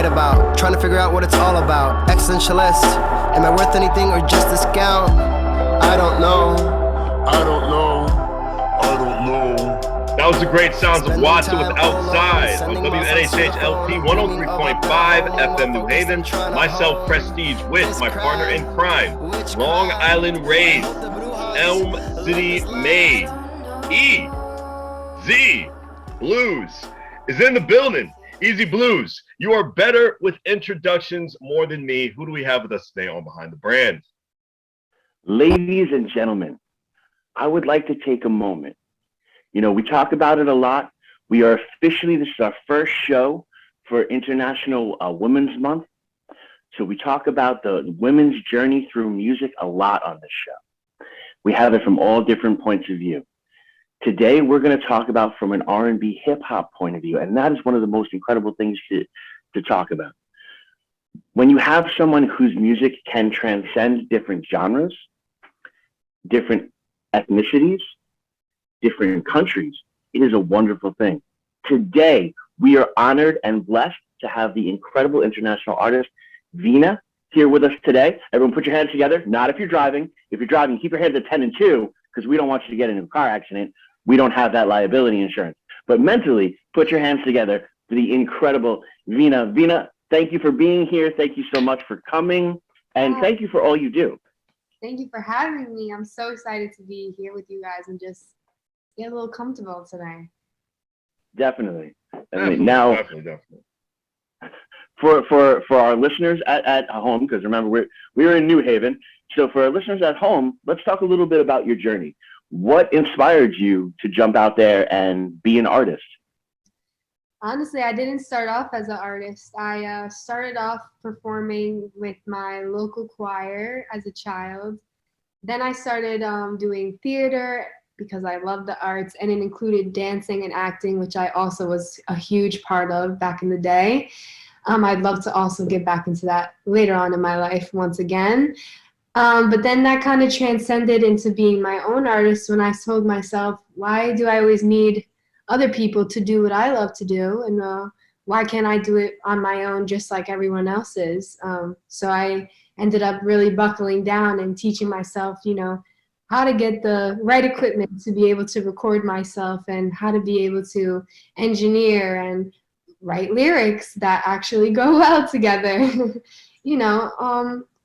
write about. Trying to figure out what it's all about. Existentialist. Am I worth anything or just discount? I don't know. I don't know. I don't know. That was the great sounds of Watson with Outside on WNHH-LP 103.5 FM New Haven. Myself, Prestige, with my partner in crime, Long Island raised, Elm City made, E.Z. BlueZ is in the building. Easy Blues, you are better with introductions more than me. Who do we have with us today on Behind the Brand? Ladies and gentlemen, I would like to take a moment. You know, we talk about it a lot. We are officially, this is our first show for International Women's Month. So we talk about the women's journey through music a lot on this show. We have it from all different points of view. Today, we're going to talk about from an R&B hip hop point of view. And that is one of the most incredible things to talk about. When you have someone whose music can transcend different genres, different ethnicities, different countries, it is a wonderful thing. Today, we are honored and blessed to have the incredible international artist, Veena, here with us today. Everyone put your hands together, not if you're driving. If you're driving, keep your hands at 10 and 2, because we don't want you to get in a car accident. We don't have that liability insurance. But mentally, put your hands together for the incredible Veena. Veena, thank you for being here. Thank you so much for coming. And thank you for all you do. Thank you for having me. I'm so excited to be here with you guys and just get a little comfortable today. Definitely. Definitely. Now, Definitely. for our listeners at home, because remember, we're in New Haven. So for our listeners at home, let's talk a little bit about your journey. What inspired you to jump out there and be an artist? Honestly, I didn't start off as an artist. I started off performing with my local choir as a child. Then I started doing theater because I love the arts, and it included dancing and acting, which I also was a huge part of back in the day. I'd love to also get back into that later on in my life once again. But then that kind of transcended into being my own artist when I told myself, why do I always need other people to do what I love to do? And why can't I do it on my own just like everyone else is? So I ended up really buckling down and teaching myself, you know, how to get the right equipment to be able to record myself and how to be able to engineer and write lyrics that actually go well together, you know.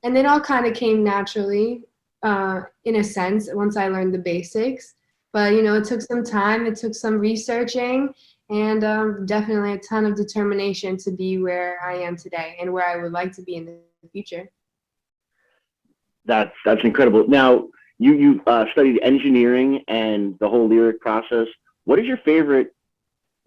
And it all kind of came naturally, in a sense, once I learned the basics. But, you know, it took some time, it took some researching, and definitely a ton of determination to be where I am today and where I would like to be in the future. That's incredible. Now, you studied engineering and the whole lyric process. What is your favorite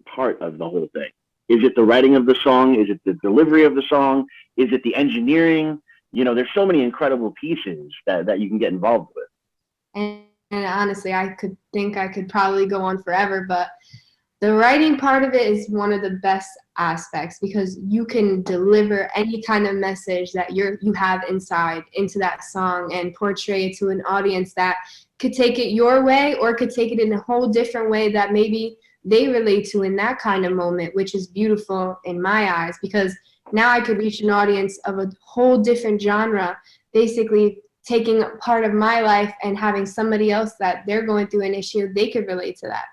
part of the whole thing? Is it the writing of the song? Is it the delivery of the song? Is it the engineering? You know, there's so many incredible pieces that you can get involved with. And honestly, I could probably go on forever, but the writing part of it is one of the best aspects because you can deliver any kind of message that you have inside into that song and portray it to an audience that could take it your way or could take it in a whole different way that maybe they relate to in that kind of moment, which is beautiful in my eyes because now I could reach an audience of a whole different genre, basically taking part of my life and having somebody else that they're going through an issue, they could relate to that.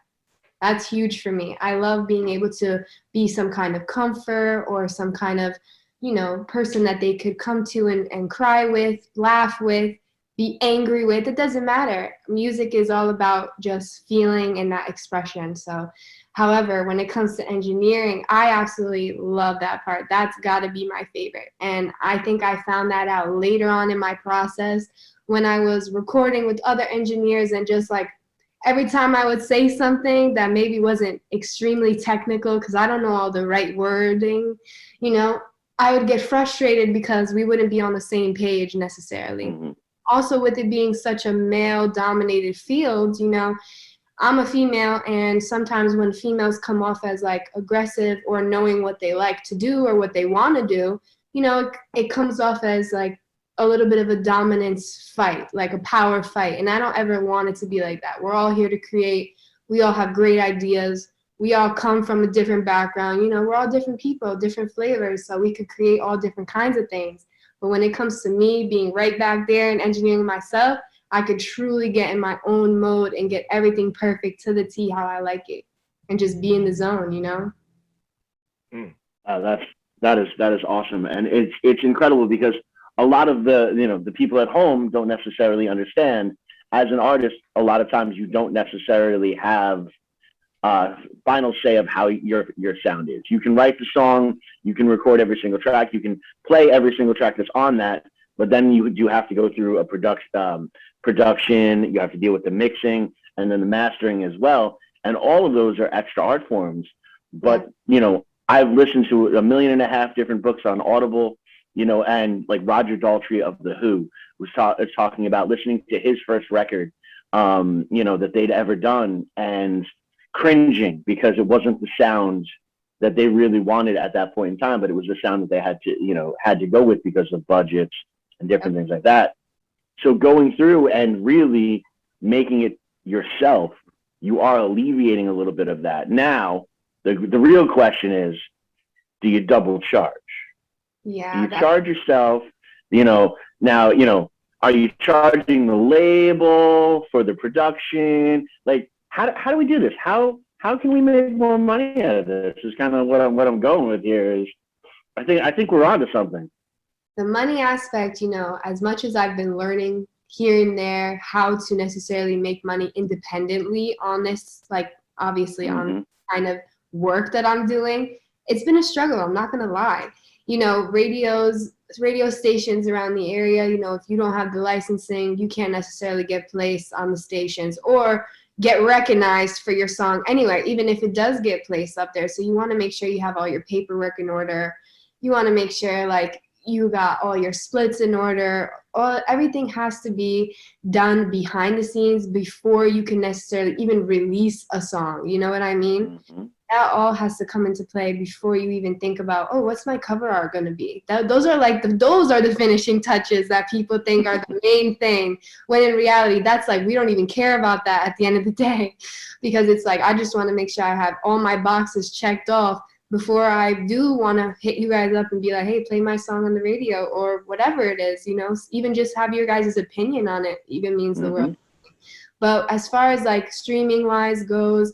That's huge for me. I love being able to be some kind of comfort or some kind of, you know, person that they could come to and cry with, laugh with, be angry with. It doesn't matter. Music is all about just feeling and that expression. So, however, when it comes to engineering, I absolutely love that part. That's got to be my favorite. And I think I found that out later on in my process when I was recording with other engineers and just like every time I would say something that maybe wasn't extremely technical because I don't know all the right wording, you know, I would get frustrated because we wouldn't be on the same page necessarily. Mm-hmm. Also, with it being such a male-dominated field, you know, I'm a female, and sometimes when females come off as like aggressive or knowing what they like to do or what they want to do, you know, it comes off as like a little bit of a dominance fight, like a power fight. And I don't ever want it to be like that. We're all here to create. We all have great ideas. we all come from a different background. You know, we're all different people, different flavors, so we could create all different kinds of things. But when it comes to me being right back there and engineering myself, I could truly get in my own mode and get everything perfect to the T how I like it, and just be in the zone, you know? That is awesome, and it's incredible because a lot of the people at home don't necessarily understand. As an artist, a lot of times you don't necessarily have final say of how your sound is. You can write the song, you can record every single track, you can play every single track that's on that, but then you do have to go through a production. You have to deal with the mixing and then the mastering as well, and all of those are extra art forms. But I've listened to 1.5 million different books on Audible, and like Roger Daltrey of The Who is talking about listening to his first record, that they'd ever done, and cringing because it wasn't the sound that they really wanted at that point in time, but it was the sound that they had to go with because of budgets and different things like that. So going through and really making it yourself, you are alleviating a little bit of that. Now, the real question is, do you double charge? Yeah. Do you charge yourself? Now, are you charging the label for the production? Like, how do we do this? How can we make more money out of this? Is kind of what I'm going with here. Is I think we're onto something. The money aspect, as much as I've been learning here and there how to necessarily make money independently on this, like obviously on kind of work that I'm doing, it's been a struggle. I'm not gonna lie. Radio stations around the area, if you don't have the licensing, you can't necessarily get placed on the stations or get recognized for your song anywhere, even if it does get placed up there. So you want to make sure you have all your paperwork in order. You want to make sure like you got all your splits in order. Everything has to be done behind the scenes before you can necessarily even release a song. You know what I mean? That all has to come into play before you even think about, what's my cover art going to be? Those are the finishing touches that people think are the main thing, when in reality, that's like, we don't even care about that at the end of the day, because it's like, I just want to make sure I have all my boxes checked off before I do want to hit you guys up and be like, hey, play my song on the radio or whatever it is, even just have your guys' opinion on it even means the world. But as far as like streaming wise goes,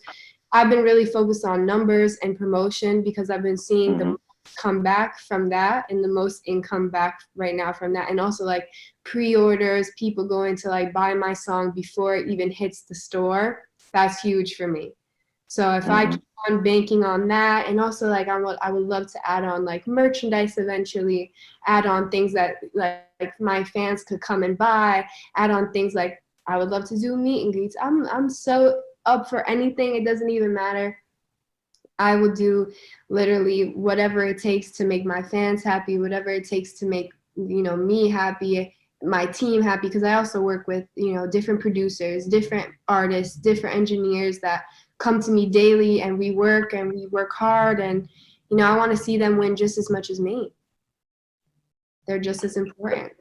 I've been really focused on numbers and promotion because I've been seeing the most comeback from that and the most income back right now from that. And also like pre-orders, people going to like buy my song before it even hits the store. That's huge for me. So if I keep on banking on that, and also like I would love to add on like merchandise eventually, add on things that like my fans could come and buy, add on things like I would love to do meet and greets. I'm so up for anything. It doesn't even matter. I will do literally whatever it takes to make my fans happy, whatever it takes to make me happy, my team happy, because I also work with different producers, different artists, different engineers that come to me daily, and we work hard, and I want to see them win just as much as me. They're just as important.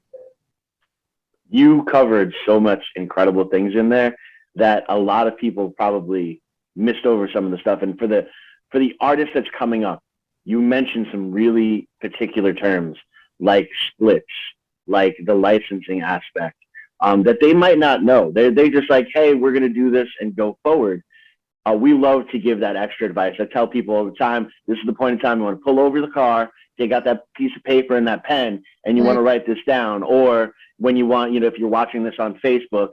You covered so much incredible things in there that a lot of people probably missed over some of the stuff. And for the artist that's coming up, you mentioned some really particular terms like splits, like the licensing aspect, that they might not know. They're just like, hey, we're going to do this and go forward. We love to give that extra advice. I tell people all the time, this is the point in time you want to pull over the car, take out that piece of paper and that pen, and you want to write this down. Or when you want, if you're watching this on Facebook,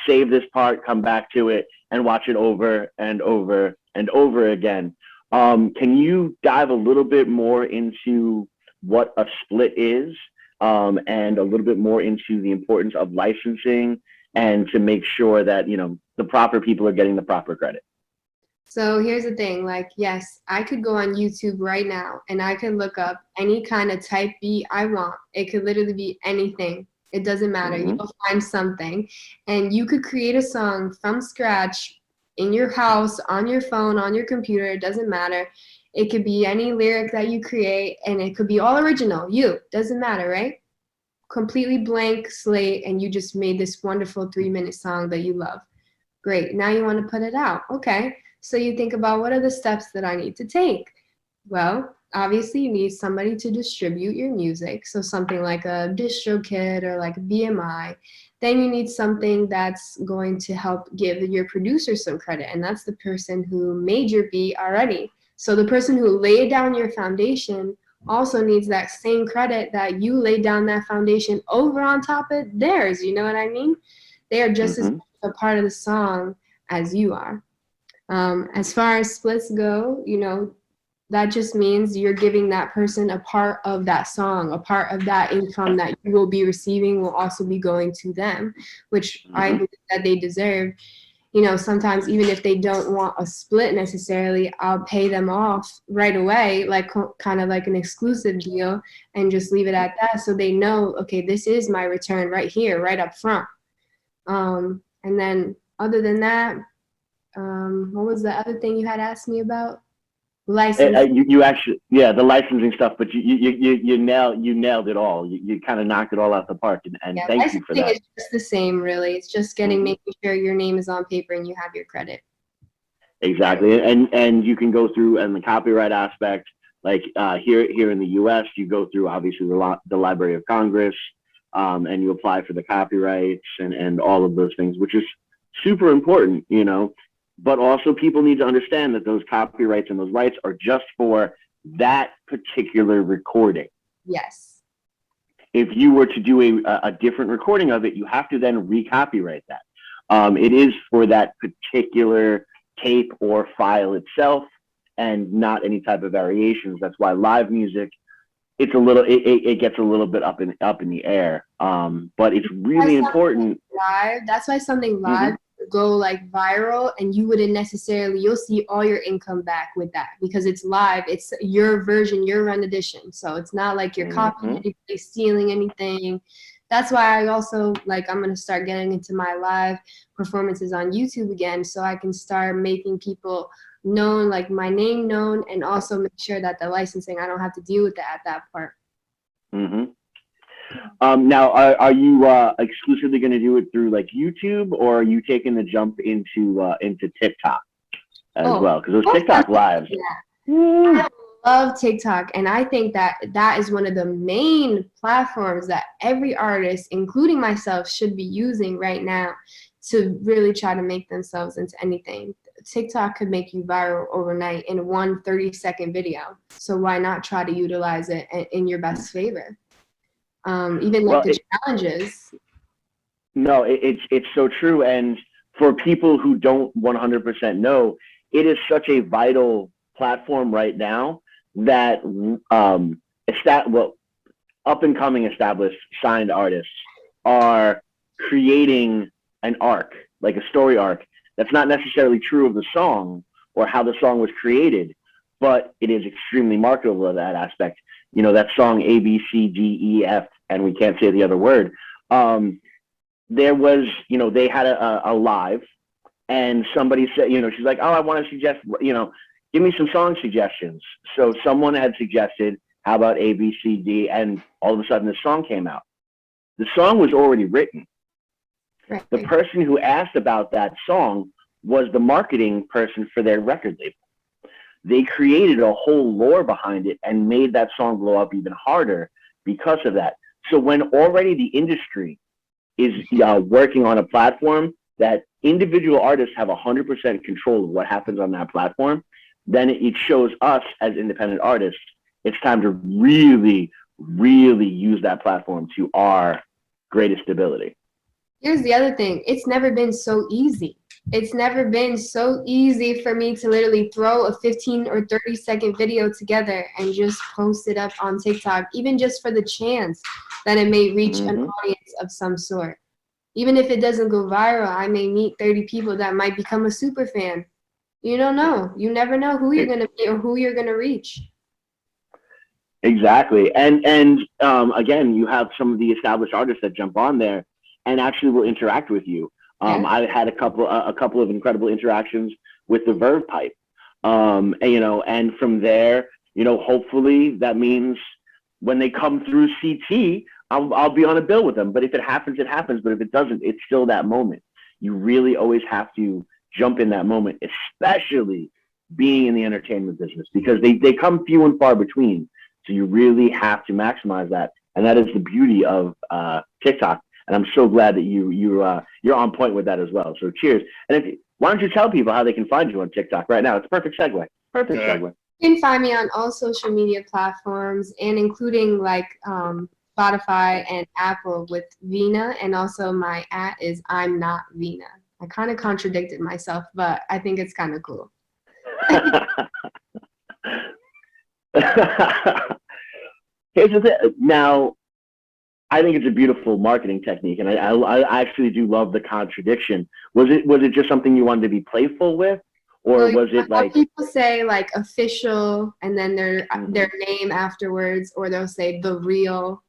save this part, come back to it, and watch it over and over and over again. Can you dive a little bit more into what a split is, and a little bit more into the importance of licensing and to make sure that, the proper people are getting the proper credit? So here's the thing, like, yes, I could go on YouTube right now and I could look up any kind of type beat I want. It could literally be anything. It doesn't matter. You'll find something, and you could create a song from scratch in your house, on your phone, on your computer. It doesn't matter. It could be any lyric that you create, and it could be all original. Doesn't matter, right? Completely blank slate, and you just made this wonderful 3-minute song that you love. Great. Now you want to put it out. Okay. So you think about, what are the steps that I need to take? Well, obviously you need somebody to distribute your music. So something like a DistroKid or like a BMI. Then you need something that's going to help give your producer some credit. And that's the person who made your beat already. So the person who laid down your foundation also needs that same credit that you laid down that foundation over on top of theirs. You know what I mean? They are just as much a part of the song as you are. As far as splits go, you know, that just means you're giving that person a part of that song, a part of that income that you will be receiving will also be going to them, which I believe that they deserve. You know, sometimes even if they don't want a split necessarily, I'll pay them off right away, like kind of like an exclusive deal, and just leave it at that, so they know, okay, this is my return right here, right up front. And then other than that, what was the other thing you had asked me about? Licensing. You actually, yeah, the licensing stuff, but you nailed it all. You kind of knocked it all out the park, and Yeah, thank you for that. licensing is just the same, really. It's just making sure your name is on paper and you have your credit. Exactly, and you can go through, and the copyright aspect, like here in the U.S., you go through obviously the Library of Congress, and you apply for the copyrights and all of those things, which is super important, you know. But also people need to understand that those copyrights and those rights are just for that particular recording. Yes. If you were to do a different recording of it, you have to then recopyright that. It is for that particular tape or file itself, and not any type of variations. That's why live music, it's a little, it gets a little bit up in the air. But it's really important. Live. That's why something live go like viral, and you wouldn't necessarily, you'll see all your income back with that because it's live. It's your version, your rendition. So it's not like you're copying anybody, stealing anything. That's why I also like, I'm going to start getting into my live performances on YouTube again, so I can start making people known, like my name known, and also make sure that the licensing, I don't have to deal with that at that part. Now, are you exclusively going to do it through like YouTube, or are you taking the jump into TikTok as well? Because those TikTok lives. Yeah. I love TikTok, and I think that that is one of the main platforms that every artist, including myself, should be using right now to really try to make themselves into anything. TikTok could make you viral overnight in one 30-second video. So why not try to utilize it in your best favor? Even like the challenges. No, it's so true. And for people who don't 100% know, it is such a vital platform right now that up and coming established signed artists are creating an arc, like a story arc, that's not necessarily true of the song or how the song was created, but it is extremely marketable in that aspect. You know, that song A, B, C, D, E, F, and we can't say the other word. There was, you know, they had a live, and somebody said, you know, she's like, oh, I want to suggest, you know, give me some song suggestions. So someone had suggested, how about A, B, C, D, and all of a sudden the song came out. The song was already written. Right. The person who asked about that song was the marketing person for their record label. They created a whole lore behind it and made that song blow up even harder because of that. So when already the industry is working on a platform that individual artists have 100% control of what happens on that platform, then it shows us as independent artists, it's time to really, really use that platform to our greatest ability. Here's the other thing. It's never been so easy. It's never been so easy for me to literally throw a 15 or 30-second video together and just post it up on TikTok, even just for the chance that it may reach an audience of some sort. Even if it doesn't go viral, I may meet 30 people that might become a super fan. You don't know. You never know who you're going to meet or who you're going to reach. Exactly. And again, you have some of the established artists that jump on there and actually will interact with you. I had a couple of incredible interactions with the Verve Pipe, and, you know, and from there, you know, hopefully that means when they come through CT, I'll be on a bill with them. But if it happens, it happens. But if it doesn't, it's still that moment. You really always have to jump in that moment, especially being in the entertainment business, because they come few and far between. So you really have to maximize that, and that is the beauty of TikTok. And I'm so glad that you're on point with that as well. So cheers. And why don't you tell people how they can find you on TikTok right now? It's a perfect segue. Perfect segue. You can find me on all social media platforms, and including like Spotify and Apple with Veena, and also my is I'm not Veena. I kind of contradicted myself, but I think it's kind of cool. Here's the thing. Now, I think it's a beautiful marketing technique, and I actually do love the contradiction. Was it just something you wanted to be playful with, or was it like people say like official and then their name afterwards, or they'll say the real,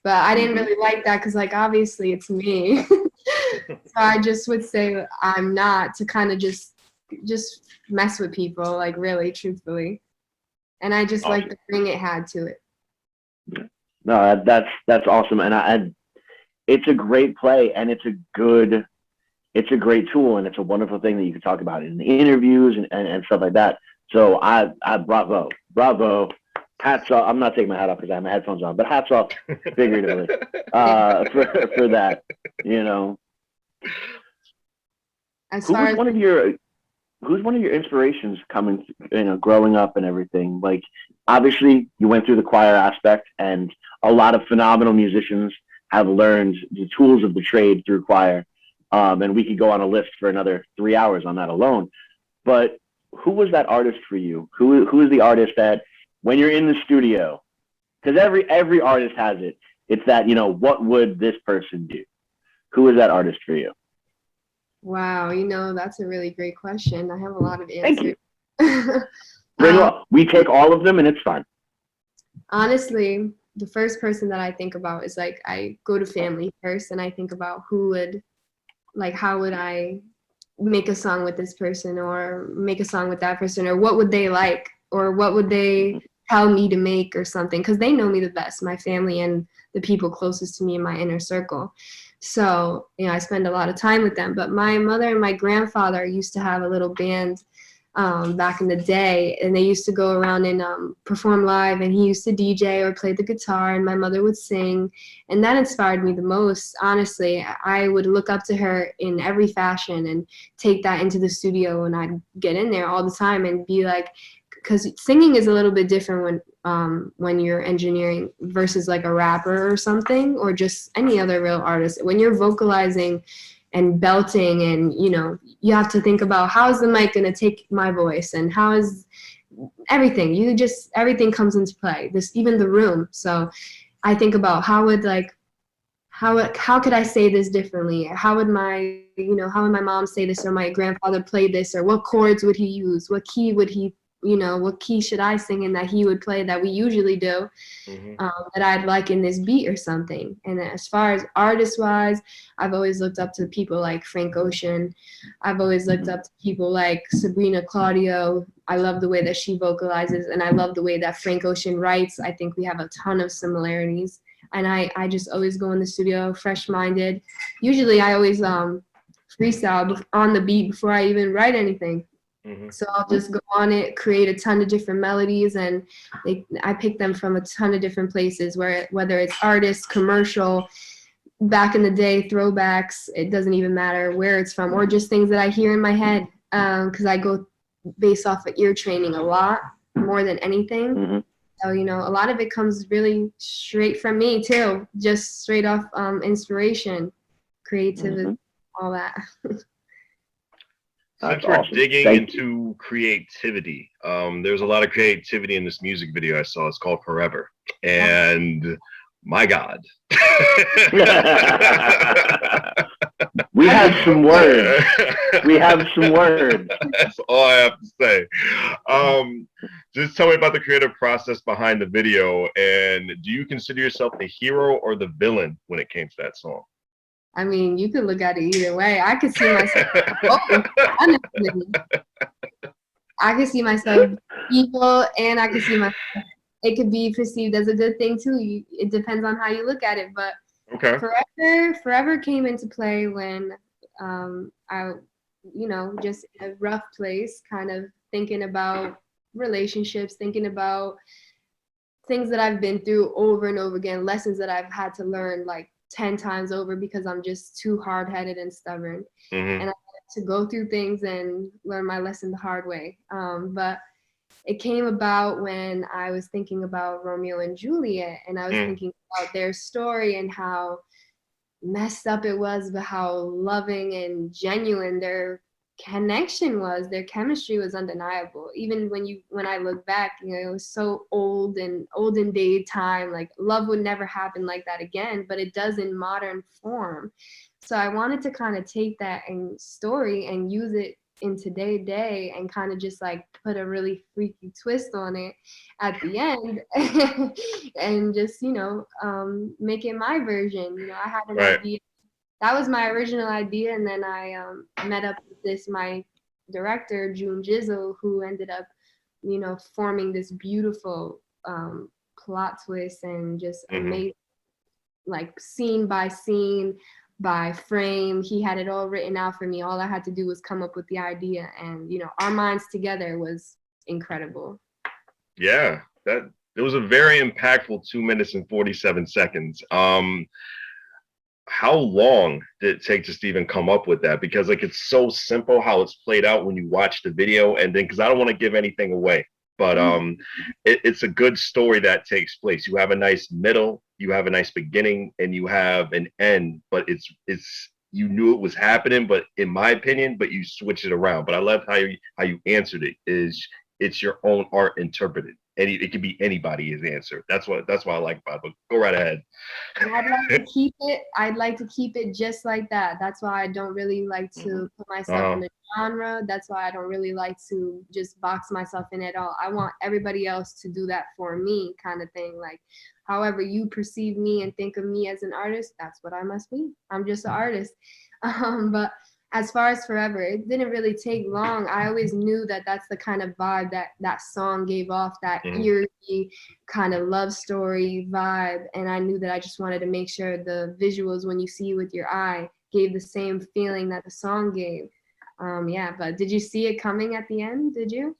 but I didn't really like that because like obviously it's me. So I just would say I'm not, to kind of just mess with people, like really truthfully, and I just like the ring it had to it. No, that's awesome, and it's a great play, and it's a great tool, and it's a wonderful thing that you can talk about in the interviews and stuff like that. So I bravo, hats off. I'm not taking my hat off because I have my headphones on, but hats off figuratively for that. You know, who's one of your inspirations coming, growing up and everything? Like, obviously you went through the choir aspect, and a lot of phenomenal musicians have learned the tools of the trade through choir. And we could go on a list for another 3 hours on that alone. But who was that artist for you? Who is the artist that when you're in the studio, because every artist has it, it's that, what would this person do? Who is that artist for you? Wow, that's a really great question. I have a lot of answers. Thank you. We take all of them, and it's fun. Honestly, the first person that I think about is like, I go to family first, and I think about how would I make a song with this person, or make a song with that person, or what would they like, or what would they tell me to make, or something, because they know me the best, my family and the people closest to me in my inner circle. So, I spend a lot of time with them. But my mother and my grandfather used to have a little band back in the day, and they used to go around and perform live, and he used to DJ or play the guitar, and my mother would sing, and that inspired me the most. Honestly, I would look up to her in every fashion and take that into the studio, and I'd get in there all the time and be like, because singing is a little bit different when you're engineering versus like a rapper or something, or just any other real artist. When you're vocalizing and belting, and you have to think about, how is the mic going to take my voice, and how is everything, everything comes into play, even the room. So I think about how could I say this differently? How would my mom say this, or my grandfather play this, or what chords would he use? What key would he, what key should I sing in that he would play that we usually do, that I'd like in this beat or something. And as far as artist-wise, I've always looked up to people like Frank Ocean. I've always looked up to people like Sabrina Claudio. I love the way that she vocalizes, and I love the way that Frank Ocean writes. I think we have a ton of similarities. And I just always go in the studio fresh-minded. Usually I always freestyle on the beat before I even write anything. So I'll just go on it, create a ton of different melodies, and I pick them from a ton of different places, whether it's artists, commercial, back in the day, throwbacks, it doesn't even matter where it's from, or just things that I hear in my head, because I go based off of ear training a lot, more than anything. So, a lot of it comes really straight from me too, just straight off inspiration, creativity, all that. Since we're digging into creativity, there's a lot of creativity in this music video I saw. It's called Forever. And my God. We have some words. That's all I have to say. Just tell me about the creative process behind the video. And do you consider yourself the hero or the villain when it came to that song? I mean, you could look at it either way. I could see myself honestly. I could see myself evil, and I could see myself. It could be perceived as a good thing too. It depends on how you look at it. But okay. Forever came into play when I just in a rough place, kind of thinking about relationships, thinking about things that I've been through over and over again, lessons that I've had to learn like 10 times over because I'm just too hard-headed and stubborn. Mm-hmm. And I had to go through things and learn my lesson the hard way. But it came about when I was thinking about Romeo and Juliet, and I was thinking about their story and how messed up it was, but how loving and genuine their connection was. Their chemistry was undeniable. Even when I look back, it was so olden day time. Like love would never happen like that again, but it does in modern form. So I wanted to kind of take that and story and use it in today and kind of just like put a really freaky twist on it at the end and just make it my version. I had an idea. That was my original idea, and then I met up with my director June Jizzle, who ended up forming this beautiful plot twist and just amazing, like scene by scene by frame. He had it all written out for me. All I had to do was come up with the idea, and our minds together was incredible. Yeah, it was a very impactful 2 minutes and 47 seconds. How long did it take just to even come up with that? Because like it's so simple how it's played out when you watch the video, and then because I don't want to give anything away, but it's a good story that takes place. You have a nice middle, you have a nice beginning, and you have an end. But it's you knew it was happening, but in my opinion, but you switch it around. But I love how you answered it. It's your own art interpreted. It could be anybody's answer. That's why I like about it. But go right ahead. I'd like to keep it just like that. That's why I don't really like to put myself in a genre. That's why I don't really like to just box myself in at all. I want everybody else to do that for me, kind of thing. Like, however you perceive me and think of me as an artist, that's what I must be. I'm just an artist. But as far as Forever, it didn't really take long. I always knew that that's the kind of vibe that song gave off, that eerie kind of love story vibe. And I knew that I just wanted to make sure the visuals, when you see it with your eye, gave the same feeling that the song gave. But did you see it coming at the end? Did you?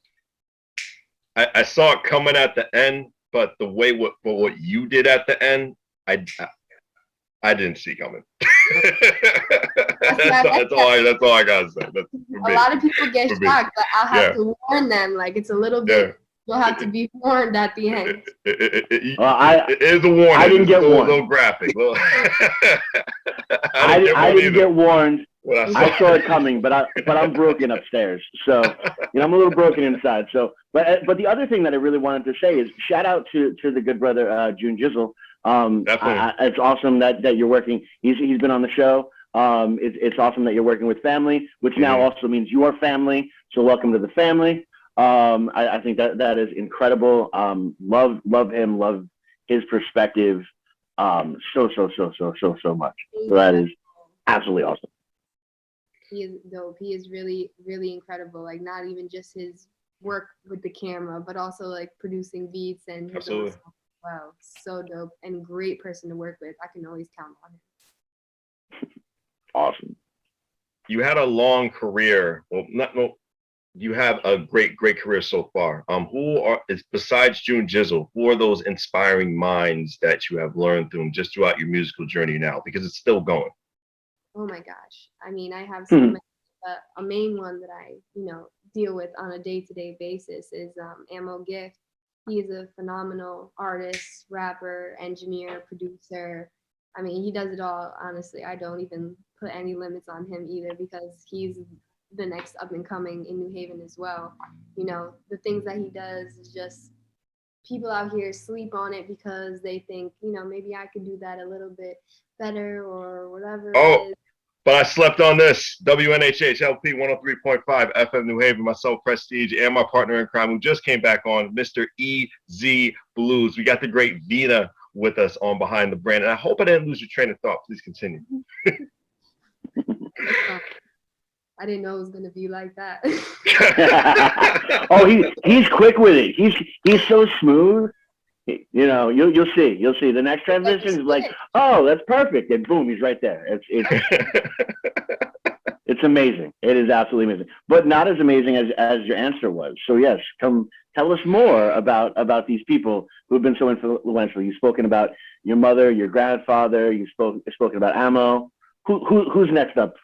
I saw it coming at the end, but the way what you did at the end, I didn't see coming. that's all I gotta say. A lot of people get shocked, but I'll have to warn them. Like it's a little bit. You'll have to be warned at the end. It is a warning. I didn't get warned. A little graphic. I didn't get warned. I saw it coming, but I'm broken upstairs, so I'm a little broken inside. So, but the other thing that I really wanted to say is shout out to the good brother June Jizzle. It's awesome that you're working. He's been on the show. It's awesome that you're working with family, which now also means your family. So welcome to the family. I think that is incredible. Love him. Love his perspective. So much. So that is absolutely awesome. He is dope. He is really, really incredible. Like not even just his work with the camera, but also like producing beats and his own stuff. Wow, so dope and great person to work with. I can always count on him. Awesome. You had a long career. You have a great career so far. Besides June Jizzle, who are those inspiring minds that you have learned through throughout your musical journey now? Because it's still going. Oh my gosh. I mean, I have so many, but a main one that I, deal with on a day-to-day basis is Ammo Gift. He is a phenomenal artist, rapper, engineer, producer. I mean, he does it all, honestly. I don't even put any limits on him either because he's the next up and coming in New Haven as well. The things that he does is just people out here sleep on it because they think, maybe I could do that a little bit better or whatever it is. But I slept on this. WNHH LP 103.5 FM New Haven, myself, Prestige, and my partner in crime who just came back on, Mr. EZ BlueZ. We got the great Veena with us on Behind the Brand. And I hope I didn't lose your train of thought. Please continue. I didn't know it was going to be like that. He's quick with it. He's so smooth. You'll see. The next transition is like, oh, that's perfect, and boom, he's right there. It's amazing. It is absolutely amazing, but not as amazing as your answer was. So yes, come tell us more about these people who have been so influential. You've spoken about your mother, your grandfather. Spoken about Amo. Who's next up?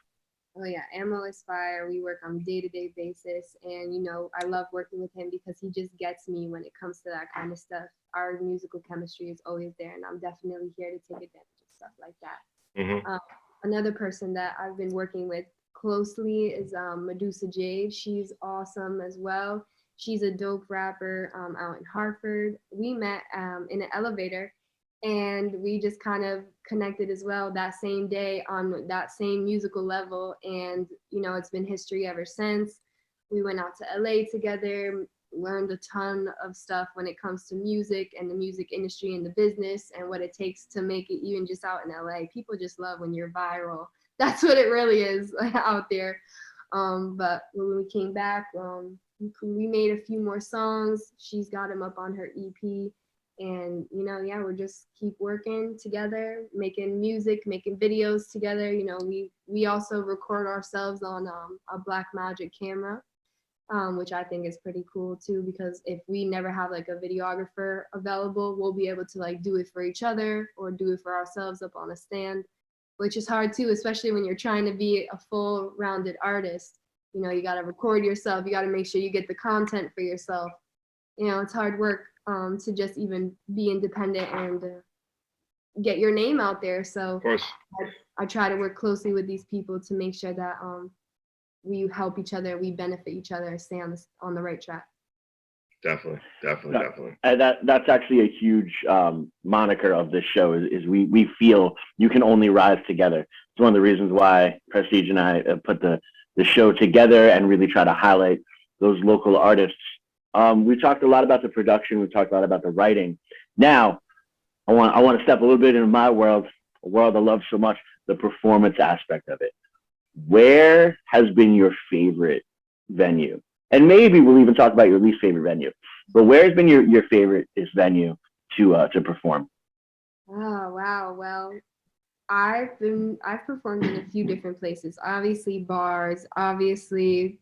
Oh yeah, Ammo is fire. We work on a day-to-day basis, and I love working with him because he just gets me when it comes to that kind of stuff. Our musical chemistry is always there, and I'm definitely here to take advantage of stuff like that. Mm-hmm. Another person that I've been working with closely is Medusa Jade. She's awesome as well. She's a dope rapper out in Hartford. We met in an elevator, and we just kind of connected as well that same day on that same musical level. And it's been history ever since. We went out to LA together, learned a ton of stuff when it comes to music and the music industry and the business and what it takes to make it even just out in LA. People just love when you're viral. That's what it really is out there. But when we came back, we made a few more songs. She's got them up on her EP. And yeah, we're just keep working together, making music, making videos together. We also record ourselves on a Blackmagic camera, which I think is pretty cool too, because if we never have like a videographer available, we'll be able to like do it for each other or do it for ourselves up on a stand, which is hard too, especially when you're trying to be a full rounded artist. You got to record yourself, you got to make sure you get the content for yourself. It's hard work to just even be independent and get your name out there. So Of course. I try to work closely with these people to make sure that we help each other, we benefit each other, stay on the right track. Definitely. And that's actually a huge moniker of this show is we feel you can only rise together. It's one of the reasons why Prestige and I put the show together and really try to highlight those local artists. We talked a lot about the production. We talked a lot about the writing. Now, I want to step a little bit into my world, a world I love so much, the performance aspect of it. Where has been your favorite venue? And maybe we'll even talk about your least favorite venue. But where has been your favorite venue to perform? Oh wow, well, I've performed in a few different places. Obviously bars, obviously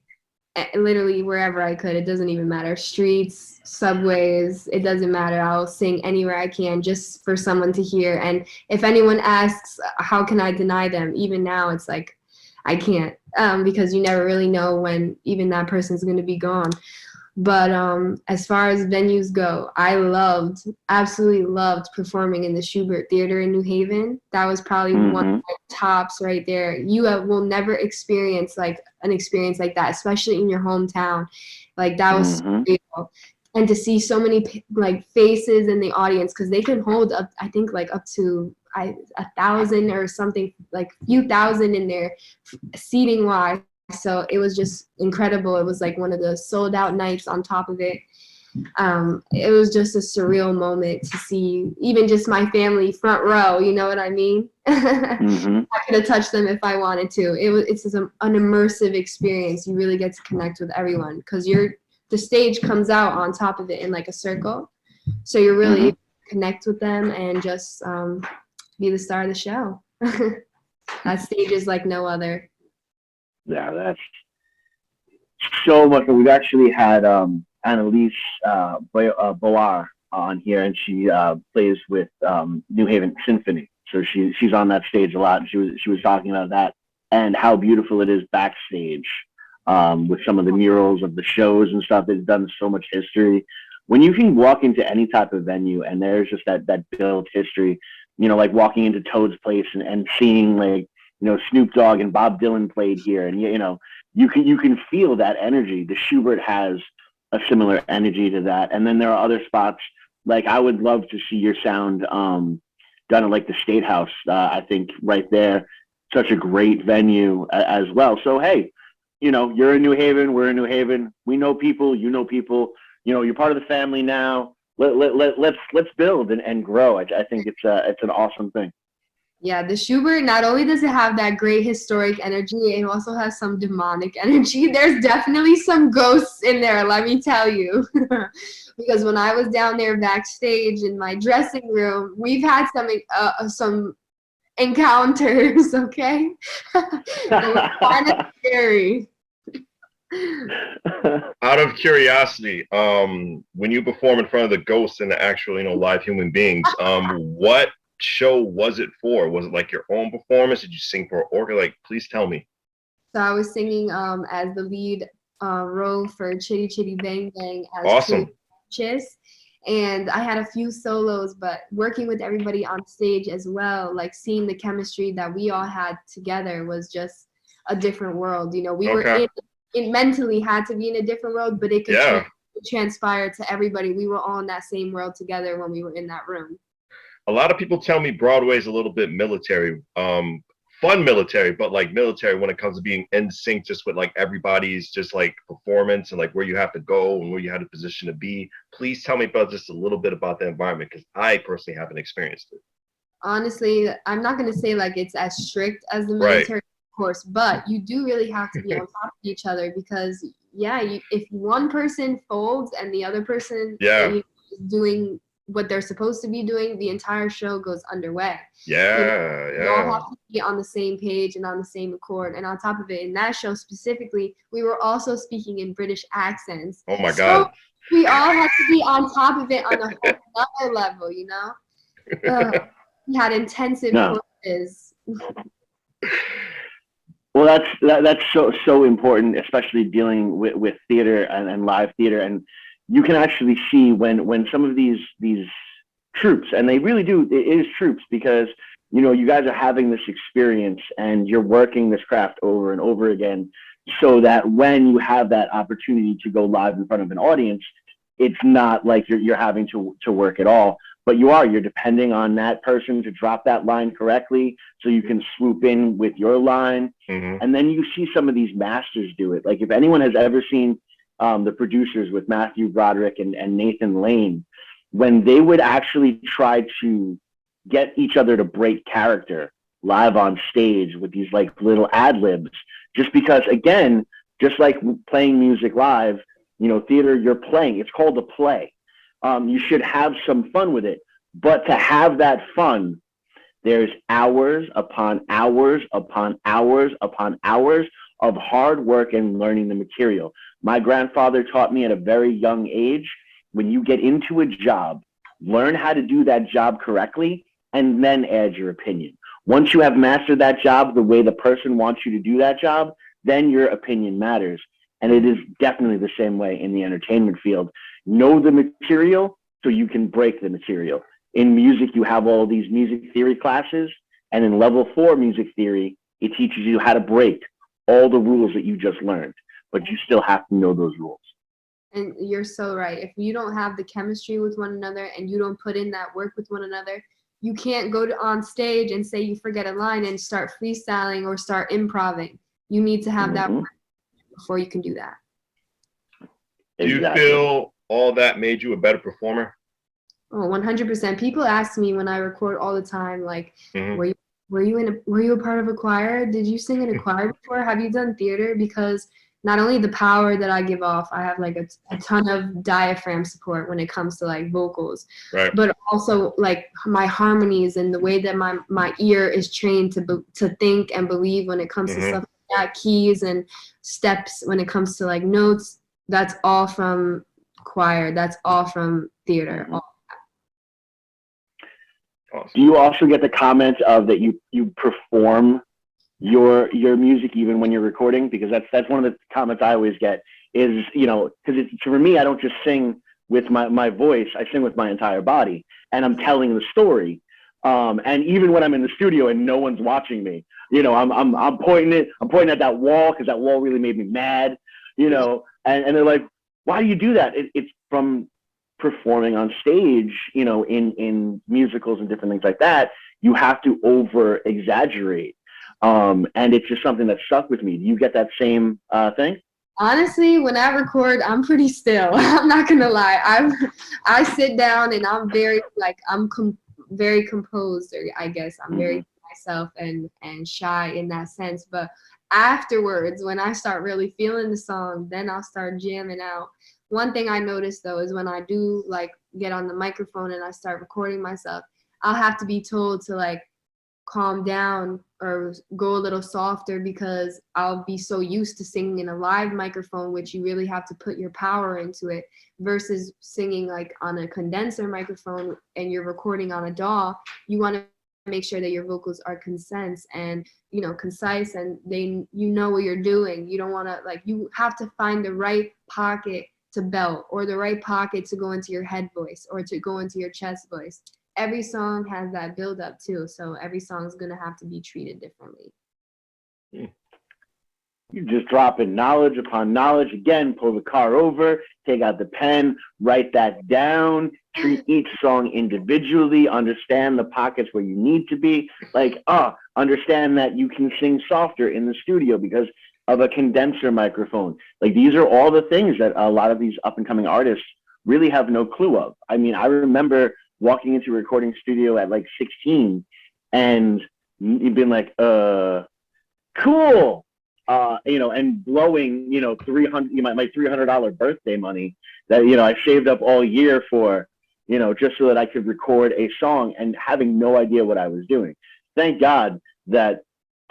literally wherever I could. It doesn't even matter. Streets, subways, it doesn't matter. I'll sing anywhere I can just for someone to hear. And if anyone asks, how can I deny them? Even now, it's like, I can't, because you never really know when even that person's going to be gone. But as far as venues go, I absolutely loved performing in the Schubert Theater in New Haven. That was probably one of my tops right there. You will never experience like an experience like that, especially in your hometown. Like that was surreal. And to see so many like faces in the audience, because they could hold up, I think like up to 1,000 or something, like few thousand in there seating wise. So it was just incredible. It was like one of the sold out nights on top of it. It was just a surreal moment to see even just my family front row, you know what I mean? I could have touched them if I wanted to. It's just an immersive experience. You really get to connect with everyone because the stage comes out on top of it in like a circle. So you're really able to connect with them and just be the star of the show. That stage is like no other. Yeah, that's so much. We've actually had Annalise Boar on here, and she plays with New Haven Symphony. So she's on that stage a lot. And she was talking about that and how beautiful it is backstage with some of the murals of the shows and stuff. It's done so much history. When you can walk into any type of venue and there's just that built history, like walking into Toad's Place and seeing like, Snoop Dogg and Bob Dylan played here, and you can feel that energy. The Schubert has a similar energy to that, and then there are other spots like I would love to see your sound done at like the State House. I think right there, such a great venue as well. So hey, you're in New Haven, we're in New Haven. We know people, you know people. You're part of the family now. Let's build and grow. I think it's an awesome thing. Yeah, the Schubert, not only does it have that great historic energy, it also has some demonic energy. There's definitely some ghosts in there, let me tell you. Because when I was down there backstage in my dressing room, we've had some encounters, okay? It was kind of scary. Out of curiosity, when you perform in front of the ghosts and the actual, live human beings, what show was it for? Was it like your own performance? Did you sing for an organ? Like, please tell me. So I was singing as the lead role for Chitty Chitty Bang Bang as Awesome. Chiss. And I had a few solos, but working with everybody on stage as well, like seeing the chemistry that we all had together was just a different world. We were it mentally had to be in a different world, but it could transpire to everybody. We were all in that same world together when we were in that room. A lot of people tell me Broadway's a little bit military, fun military, but like military when it comes to being in sync just with like everybody's just like performance and like where you have to go and where you have the position to be. Please tell me about just a little bit about the environment, because I personally haven't experienced it. Honestly, I'm not going to say like it's as strict as the military, of course, but you do really have to be on top of each other, because if one person folds and the other person is doing what they're supposed to be doing, the entire show goes underway. You all have to be on the same page and on the same accord. And on top of it, in that show specifically, we were also speaking in British accents. Oh my God. We all had to be on top of it on a whole other level, we had intensive courses. Well, that's so important, especially dealing with theater and live theater. And you can actually see when some of these troops, and they really do, it is troops, because you guys are having this experience and you're working this craft over and over again, so that when you have that opportunity to go live in front of an audience, it's not like you're having to work at all, but you're depending on that person to drop that line correctly so you can swoop in with your line. And then you see some of these masters do it. Like, if anyone has ever seen the producers with Matthew Broderick and Nathan Lane, when they would actually try to get each other to break character live on stage with these like little ad libs, just because, again, just like playing music live, theater, you're playing, it's called a play. You should have some fun with it, but to have that fun, there's hours upon hours upon hours upon hours of hard work and learning the material. My grandfather taught me at a very young age, when you get into a job, learn how to do that job correctly and then add your opinion. Once you have mastered that job the way the person wants you to do that job, then your opinion matters. And it is definitely the same way in the entertainment field. Know the material so you can break the material. In music, you have all these music theory classes, and in level 4 music theory, it teaches you how to break all the rules that you just learned, but you still have to know those rules. And you're so right. If you don't have the chemistry with one another and you don't put in that work with one another, you can't go on stage and say you forget a line and start freestyling or start improvising. You need to have that work before you can do that. Do you feel all that made you a better performer? Oh, 100%. People ask me when I record all the time, like, were you a part of a choir? Did you sing in a choir before? Have you done theater? Because not only the power that I give off, I have like a ton of diaphragm support when it comes to like vocals, but also like my harmonies and the way that my ear is trained to think and believe when it comes to stuff like that, keys and steps when it comes to like notes. That's all from choir. That's all from theater. Do you also get the comment of that you perform your music even when you're recording? Because that's one of the comments I always get is, because for me, I don't just sing with my voice, I sing with my entire body, and I'm telling the story. And even when I'm in the studio and no one's watching me, I'm pointing at that wall, because that wall really made me mad, and they're like, why do you do that? It's from performing on stage, in musicals and different things like that. You have to over exaggerate. And it's just something that stuck with me. Do you get that same thing? Honestly, when I record, I'm pretty still. I'm not gonna lie. I sit down and I'm very very composed, or I guess I'm very myself and shy in that sense. But afterwards, when I start really feeling the song, then I'll start jamming out. One thing I noticed though is when I do like get on the microphone and I start recording myself, I'll have to be told to like calm down or go a little softer because I'll be so used to singing in a live microphone, which you really have to put your power into it, versus singing like on a condenser microphone and you're recording on a DAW. You want to make sure that your vocals are concise and concise, and you know what you're doing. You don't want to you have to find the right pocket to belt, or the right pocket to go into your head voice or to go into your chest voice. Every song has that build up too, so every song is gonna have to be treated differently. You're just dropping knowledge upon knowledge. Again, pull the car over, take out the pen, write that down, treat each song individually, understand the pockets where you need to be. Understand that you can sing softer in the studio because of a condenser microphone. These are all the things that a lot of these up and coming artists really have no clue of. I mean, I remember walking into a recording studio at 16 and you've been like, cool. And blowing, my $300 birthday money that, I saved up all year for, just so that I could record a song and having no idea what I was doing. Thank God that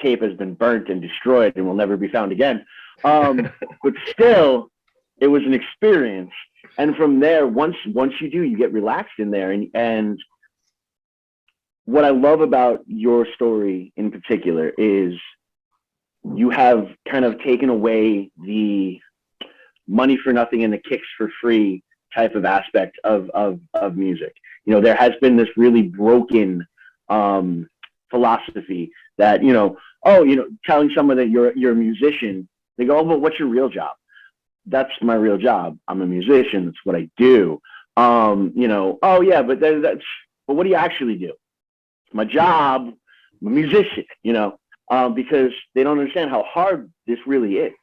tape has been burnt and destroyed and will never be found again. But still, it was an experience. And from there, once you do, you get relaxed in there. And what I love about your story in particular is you have kind of taken away the money for nothing and the kicks for free type of aspect of music. There has been this really broken philosophy that, telling someone that you're a musician, they go, oh, but what's your real job? That's my real job. I'm a musician. That's what I do. Oh yeah, but what do you actually do? It's my job. I'm a musician, because they don't understand how hard this really is,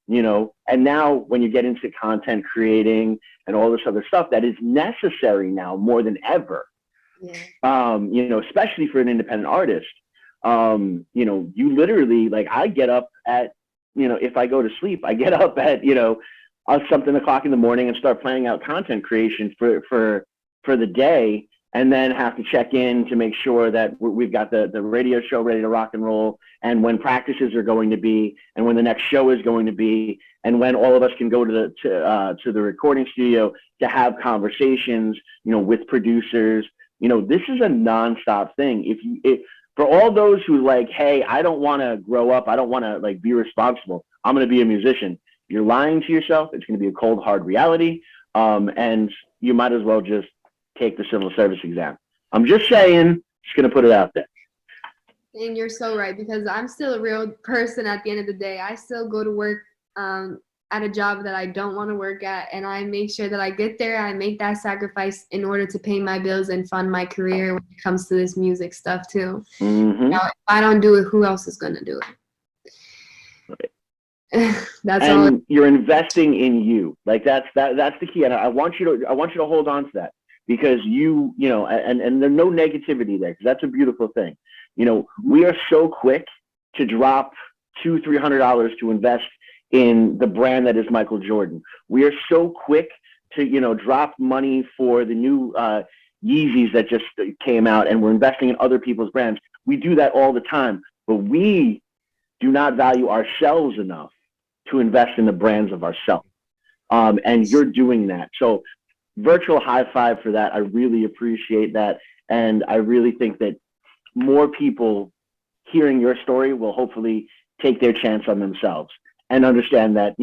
and now when you get into content creating and all this other stuff that is necessary now more than ever, especially for an independent artist, you literally, I get up at, if I go to sleep, I get up at, something o'clock in the morning and start planning out content creation for the day, and then have to check in to make sure that we've got the radio show ready to rock and roll, and when practices are going to be, and when the next show is going to be, and when all of us can go to the recording studio to have conversations, with producers. This is a nonstop thing. If for all those who hey, I don't want to grow up, I don't want to be responsible, I'm going to be a musician, you're lying to yourself. It's going to be a cold, hard reality, and you might as well just take the civil service exam. I'm just saying, just going to put it out there. And you're so right, because I'm still a real person at the end of the day. I still go to work at a job that I don't want to work at, and I make sure that I get there. I make that sacrifice in order to pay my bills and fund my career when it comes to this music stuff too. Mm-hmm. If I don't do it, who else is going to do it? That's all. And you're investing in you. That's the key. And I want you to hold on to that, because and there's no negativity there, because that's a beautiful thing. We are so quick to drop $200-$300 to invest in the brand that is Michael Jordan. We are so quick to, drop money for the new Yeezys that just came out, and we're investing in other people's brands. We do that all the time, but we do not value ourselves enough to invest in the brands of ourselves. And you're doing that. So virtual high five for that. I really appreciate that. And I really think that more people hearing your story will hopefully take their chance on themselves and understand that,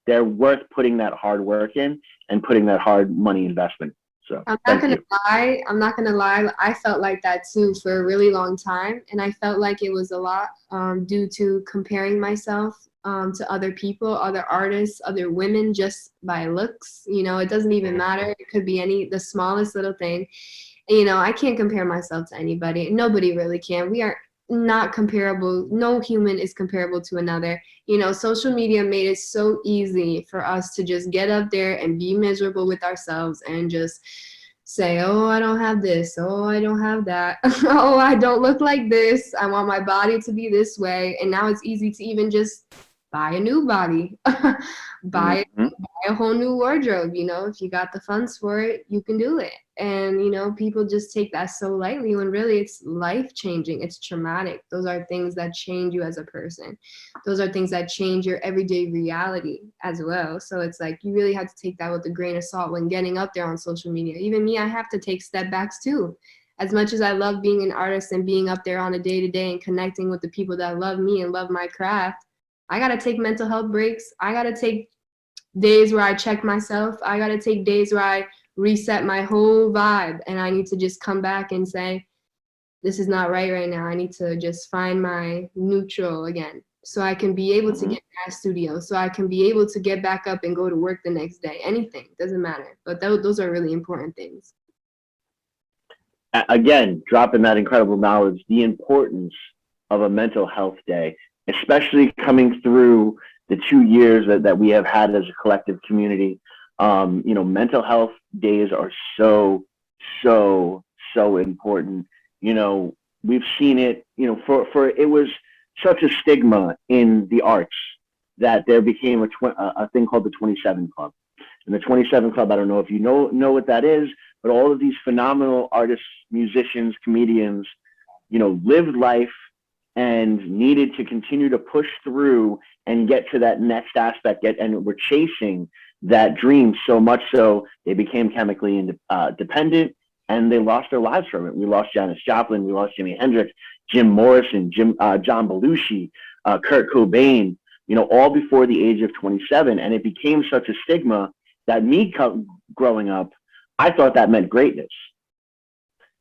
they're worth putting that hard work in and putting that hard money investment. So I'm not gonna lie. I felt like that too for a really long time, and I felt like it was a lot due to comparing myself to other people, other artists, other women, just by looks. It doesn't even matter. It could be the smallest little thing. I can't compare myself to anybody. Nobody really can. We are not comparable. No human is comparable to another. Social media made it so easy for us to just get up there and be miserable with ourselves and just say, oh, I don't have this. Oh, I don't have that. Oh, I don't look like this. I want my body to be this way. And now it's easy to even just buy a new body, buy a a whole new wardrobe. If you got the funds for it, you can do it. And people just take that so lightly when really it's life changing. It's traumatic. Those are things that change you as a person. Those are things that change your everyday reality as well. So it's like you really have to take that with a grain of salt when getting up there on social media. Even me, I have to take step backs too. As much as I love being an artist and being up there on a day-to-day and connecting with the people that love me and love my craft, I got to take mental health breaks. I got to take days where I check myself. I got to take days where I reset my whole vibe, and I need to just come back and say, this is not right now. I need to just find my neutral again so I can be able to get in that studio, so I can be able to get back up and go to work the next day. Anything, doesn't matter. But those are really important things. Again, dropping that incredible knowledge, the importance of a mental health day, especially coming through the 2 years that we have had as a collective community. Mental health days are so important. We've seen it, for it was such a stigma in the arts that there became a thing called the 27 Club. And the 27 Club, I don't know if you know what that is, but all of these phenomenal artists, musicians, comedians, lived life and needed to continue to push through and get to that next aspect, and were chasing that dream so much so they became chemically dependent, and they lost their lives from it. We lost Janis Joplin, we lost Jimi Hendrix, Jim Morrison, John Belushi, Kurt Cobain, all before the age of 27. And it became such a stigma that me growing up, I thought that meant greatness.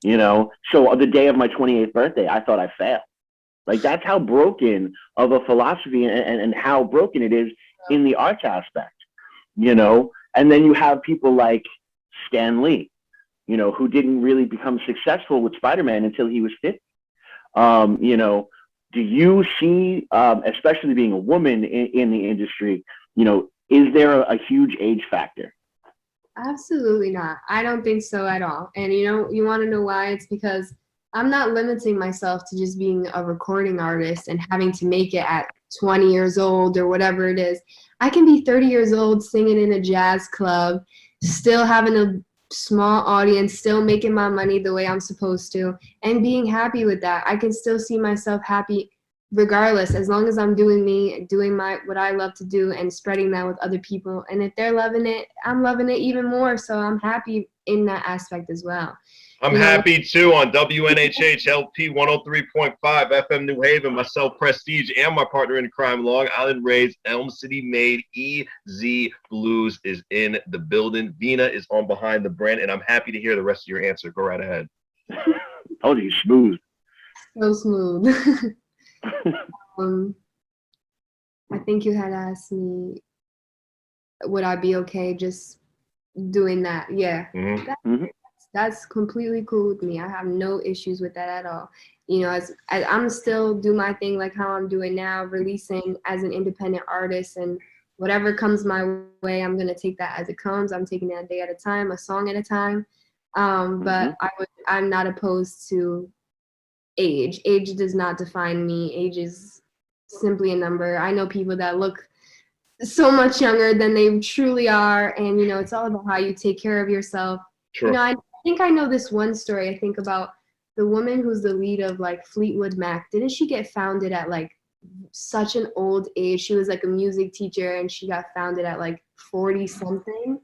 So the day of my 28th birthday, I thought I failed. Like, that's how broken of a philosophy and how broken it is in the arts aspect, And then you have people like Stan Lee, who didn't really become successful with Spider-Man until he was 50. Do you see, especially being a woman in the industry, is there a huge age factor? Absolutely not. I don't think so at all. And you want to know why? It's because I'm not limiting myself to just being a recording artist and having to make it at 20 years old or whatever it is. I can be 30 years old singing in a jazz club, still having a small audience, still making my money the way I'm supposed to, and being happy with that. I can still see myself happy regardless, as long as I'm doing me, doing what I love to do, and spreading that with other people. And if they're loving it, I'm loving it even more. So I'm happy in that aspect as well. I'm happy too on WNHH LP 103.5 FM New Haven. Myself, Prestige, and my partner in crime, Long Island Raised, Elm City made, EZ BlueZ is in the building. Veena is on behind the brand, and I'm happy to hear the rest of your answer. Go right ahead. Told you, smooth. So smooth. I think you had asked me, would I be okay just doing that? Yeah. That's completely cool with me. I have no issues with that at all. As I'm still do my thing like how I'm doing now, releasing as an independent artist, and whatever comes my way, I'm gonna take that as it comes. I'm taking that a day at a time, a song at a time. But I'm not opposed to age. Age does not define me. Age is simply a number. I know people that look so much younger than they truly are, and it's all about how you take care of yourself. Sure. I think I know this one story. I think about the woman who's the lead of like Fleetwood Mac. Didn't she get founded at like such an old age? She was like a music teacher, and she got founded at like 40 something.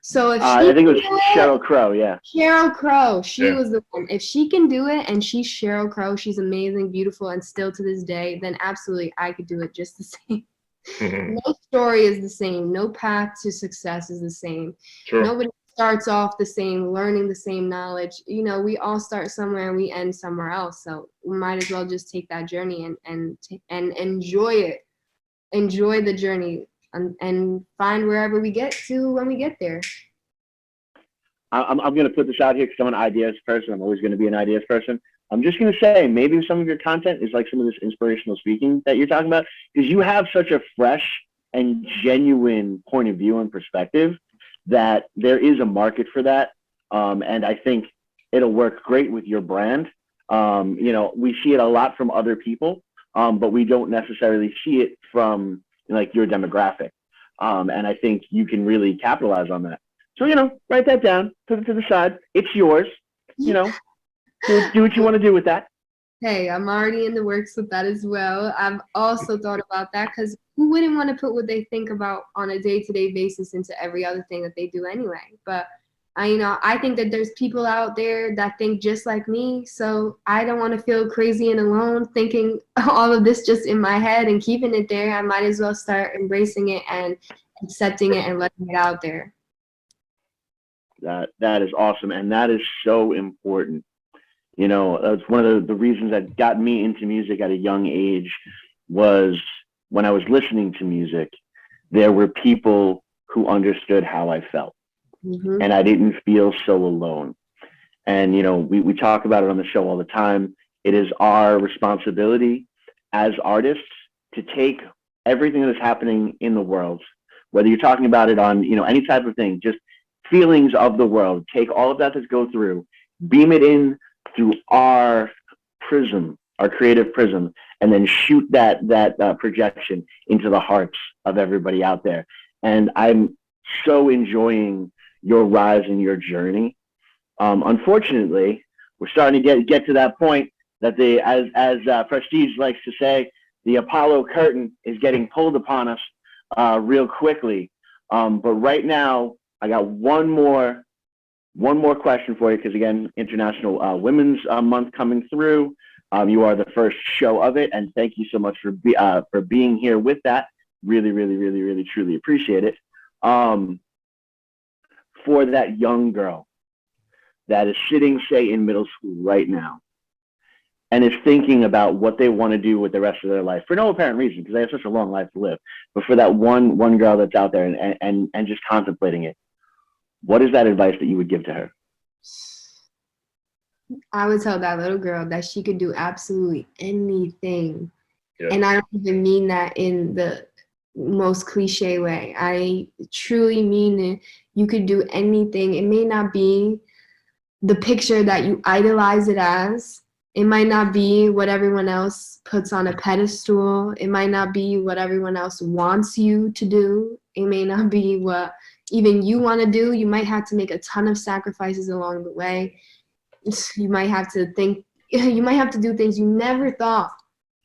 So if I think it was Sheryl Crow, yeah. Sheryl Crow, she was the one. If she can do it, and she's Sheryl Crow, she's amazing, beautiful, and still to this day, then absolutely I could do it just the same. No story is the same. No path to success is the same. Sure. Nobody starts off the same, learning the same knowledge. We all start somewhere and we end somewhere else. So we might as well just take that journey and enjoy it. Enjoy the journey and find wherever we get to when we get there. I'm going to put this out here because I'm an ideas person. I'm always going to be an ideas person. I'm just going to say maybe some of your content is like some of this inspirational speaking that you're talking about, because you have such a fresh and genuine point of view and perspective that there is a market for that. And I think it'll work great with your brand. We see it a lot from other people, but we don't necessarily see it from like your demographic. And I think you can really capitalize on that. So, write that down, put it to the side. It's yours. You know, do what you want to do with that. Hey, I'm already in the works with that as well. I've also thought about that because who wouldn't want to put what they think about on a day-to-day basis into every other thing that they do anyway? But I think that there's people out there that think just like me, so I don't want to feel crazy and alone thinking all of this just in my head and keeping it there. I might as well start embracing it and accepting it and letting it out there. That is awesome, and that is so important. That's one of the reasons that got me into music at a young age was when I was listening to music, there were people who understood how I felt. Mm-hmm. And I didn't feel so alone. And, we talk about it on the show all the time. It is our responsibility as artists to take everything that is happening in the world, whether you're talking about it on, any type of thing, just feelings of the world, take all of that go through, beam it in through our prism, our creative prism, and then shoot that projection into the hearts of everybody out there. And I'm so enjoying your rise and your journey. Unfortunately, we're starting to get to that point that as Prestige likes to say, the Apollo curtain is getting pulled upon us real quickly. But right now, I got one more question for you because, again, International Women's Month coming through. You are the first show of it, and thank you so much for being here with that. Really, really, really, really, truly appreciate it. For that young girl that is sitting, say, in middle school right now and is thinking about what they want to do with the rest of their life for no apparent reason because they have such a long life to live, but for that one girl that's out there and just contemplating it, what is that advice that you would give to her? I would tell that little girl that she could do absolutely anything. Yeah. And I don't even mean that in the most cliche way. I truly mean it. You could do anything. It may not be the picture that you idolize it as. It might not be what everyone else puts on a pedestal. It might not be what everyone else wants you to do. It may not be what even you want to do. You might have to make a ton of sacrifices along the way. You might have to do things you never thought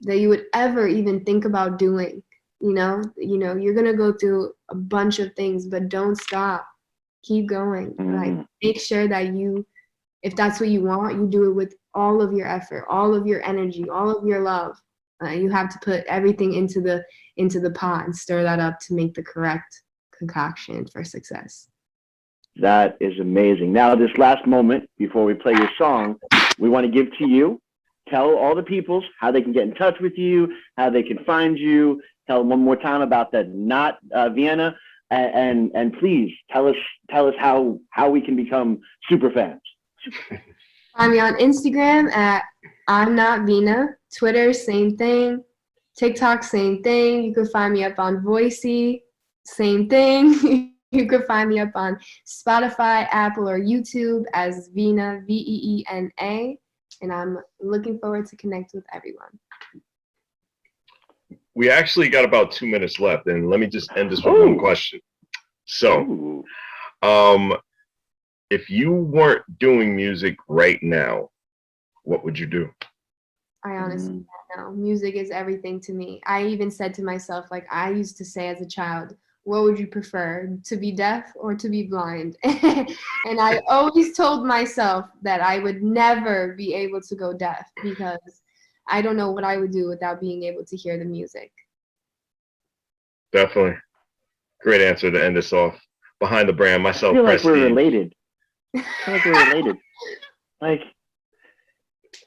that you would ever even think about doing. You're going to go through a bunch of things, but don't stop. Keep going. Like, make sure that if that's what you want, you do it with all of your effort, all of your energy, all of your love. You have to put everything into the pot and stir that up to make the correct concoction for success. That is amazing. Now, this last moment before we play your song, we want to give to you. Tell all the peoples how they can get in touch with you, how they can find you. Tell them one more time about the Not Veena, and please tell us how we can become super fans. Find me on Instagram at I'm Not Veena. Twitter, same thing. TikTok, same thing. You can find me up on Voicey, same thing. You can find me up on Spotify, Apple, or YouTube as Veena, Veena. And I'm looking forward to connect with everyone. We actually got about 2 minutes left, and let me just end this with one question. So, if you weren't doing music right now, what would you do? I honestly don't know. Music is everything to me. I even said to myself, like I used to say as a child, what would you prefer, to be deaf or to be blind? And I always told myself that I would never be able to go deaf because I don't know what I would do without being able to hear the music. Definitely. Great answer to end us off. Behind the brand, myself, I feel like Prestige. we're related. Like,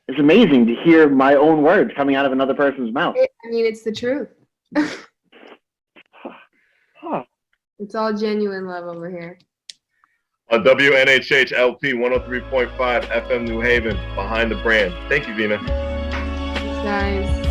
it's amazing to hear my own words coming out of another person's mouth. It's the truth. It's all genuine love over here. On WNHH LP 103.5 FM New Haven, Behind the Brand. Thank you, Veena. Thanks, guys.